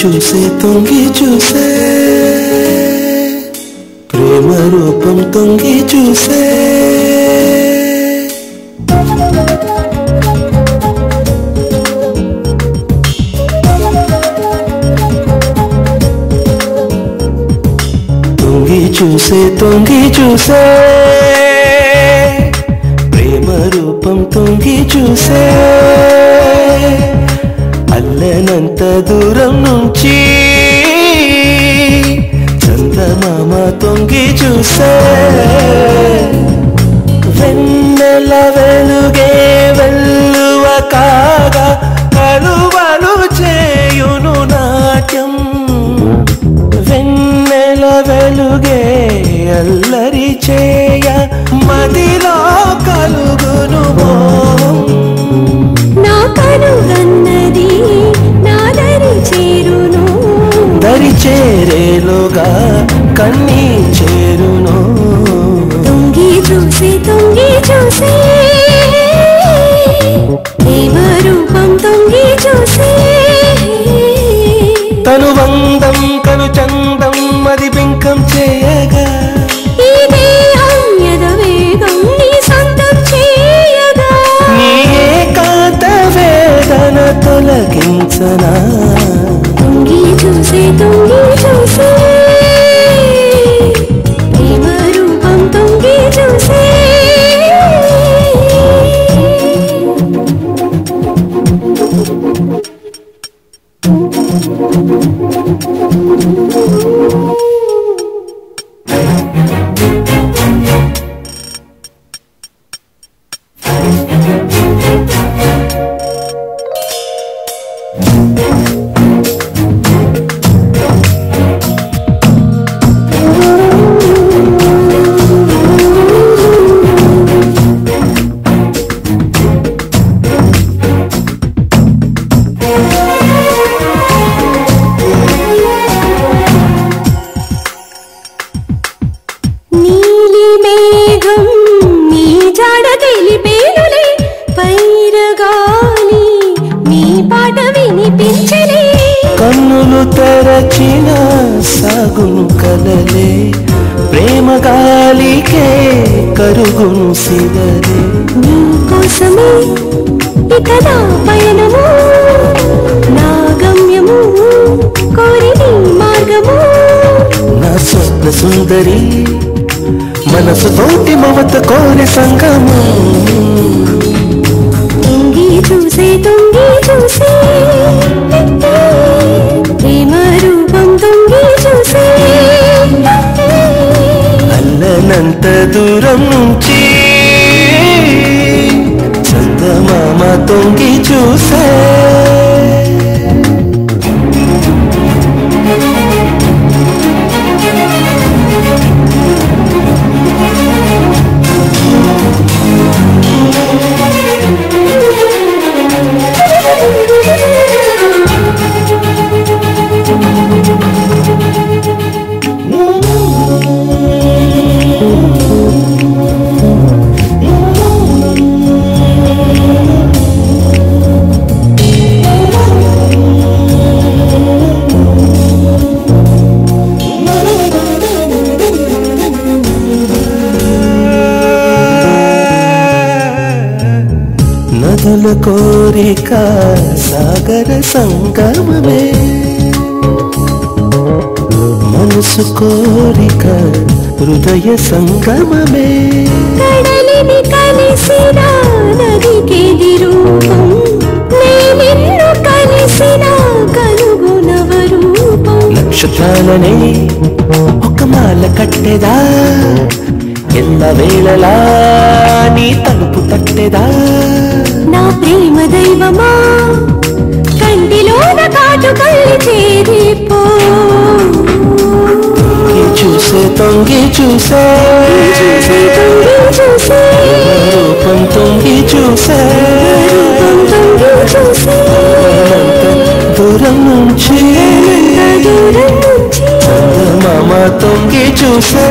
చూసే తొంగి చూసే ప్రేమ రూపం తొంగి చూసే తొంగి చూసే ప్రేమ రూపం తొంగి చూసే అల్లనంత దూరం నుంచి చందమామ తొంగి చూసే వెన్నెల వెలుగే వెల్లువ కాగా కలువలు చేయును నాట్యం వెన్నెల వెలుగే అల్లరి చేయ మదిలో కలుగును నా కనుగన్నది నా దరి చేరును దరి చేరేలుగా కన్నీ చేరును తొంగి చూసే ప్రేమ రూపం తొంగి చూసే తను వందం కను చందం మది బింకం చేయగా ఇదే అన్యద వేగం నీ సొంతం చేయగా నీ ఏకాంత వేదన తొలగించనా తొంగి చూసే ప్రేమ రూపం తొంగి చూసే కన్నులు తెరచిన సాగును కలలే ప్రేమ గాలికే కరుగును సిగలే నీ కోసమే ఇక నా పయనము నా గమ్యము కోరి నీ మార్గము నా స్వప్న సుందరి మనసు తోటి మమత కోరి సంగము తొంగి చూసే ప్రేమ రూపం తొంగి చూసే అల్లనంత దూరం నుంచి చందమామ తొంగి చూసే నదుల కోరిక సాగర సంగమమే మనసు కోరిక హృదయ సంగమమే కడలిని కలిసిన నదికి రూపం నిన్ను కలిసిన కలుగునవ రూపం నక్షత్రాలనే ఒక మాల కట్టెదా ఎల్ల వేళలా నీ తలుపు తట్టెదా నా ప్రేమ దైవమా కంటిలోన కాటు కళ్ళి చేరిపో తొంగి చూసే రూపం తొంగి చూసే దూరం నుంచి చందమామ తొంగి చూసే